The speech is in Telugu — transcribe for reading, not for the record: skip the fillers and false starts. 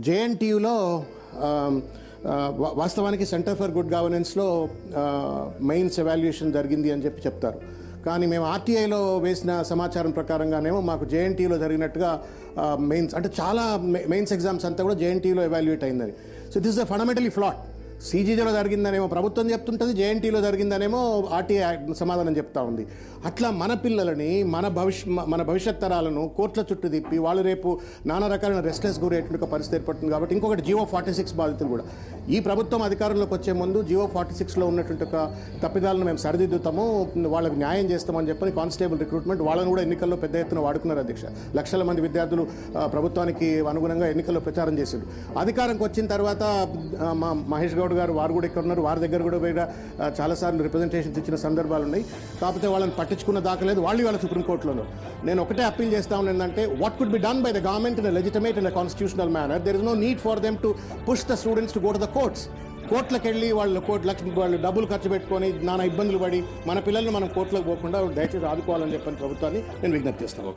జేఎన్టీయూలో వాస్తవానికి సెంటర్ ఫర్ గుడ్ గవర్నెన్స్లో మెయిన్స్ ఎవాల్యుయేషన్ జరిగింది అని చెప్తారు. కానీ మేము ఆర్టీఐలో వేసిన సమాచారం ప్రకారంగానేమో మాకు జేఎన్టీయూలో జరిగినట్టుగా మెయిన్స్ అంటే చాలా మెయిన్స్ ఎగ్జామ్స్ అంతా కూడా జేఎన్టీయూలో ఎవాల్యుయేట్ అయిందని. So this is a fundamentally flat. సీజీజీలో జరిగిందనేమో ప్రభుత్వం చెప్తుంటుంది, జేఎన్టీలో జరిగిందనేమో ఆర్టీఐ సమాధానం చెప్తా ఉంది. అట్లా మన పిల్లలని మన భవిష్యత్ తరాలను కోర్టుల చుట్టూ తిప్పి వాళ్ళు రేపు నానా రకాలైన రెస్ట్లెస్ గురయ్యేటువంటి పరిస్థితి ఏర్పడుతుంది. కాబట్టి ఇంకొకటి జియో 46 బాధితులు కూడా ఈ ప్రభుత్వం అధికారంలోకి వచ్చే ముందు జియో 46లో ఉన్నటువంటి ఒక తప్పిదాలను మేము సరిదిద్దుతాము, వాళ్ళకి న్యాయం చేస్తామని చెప్పని కానిస్టేబుల్ రిక్రూట్మెంట్ వాళ్ళని కూడా ఎన్నికల్లో పెద్ద ఎత్తున వాడుకున్నారు. అధ్యక్ష, లక్షల మంది విద్యార్థులు ప్రభుత్వానికి అనుగుణంగా ఎన్నికల్లో ప్రచారం చేశారు. అధికారంకి వచ్చిన తర్వాత మహేష్ గౌడ్ గారు వారు కూడా ఇక్కడ ఉన్నారు, వారి దగ్గర కూడా వేరే చాలాసార్లు రిప్రజెంటేషన్స్ ఇచ్చిన సందర్భాలు ఉన్నాయి. కాకపోతే వాళ్ళని పట్టించుకున్న దాఖలేదు. వాళ్ళు వాళ్ళ సుప్రీంకోర్టులోనూ నేను ఒకటే అప్పీల్ చేస్తా ఉన్నాను, ఏంటంటే what could be done by the government in legitimate in constitutional manner. There is no need for them to push the students to go to the courts. కోర్టులకు వెళ్ళి వాళ్ళు డబ్బులు ఖర్చు పెట్టుకొని నానా ఇబ్బందులు పడి మన పిల్లల్ని మనం కోర్టులకు పోకుండా దయచేసి ఆదుకోవాలని చెప్పని ప్రభుత్వాన్ని నేను విజ్ఞప్తి చేస్తాను.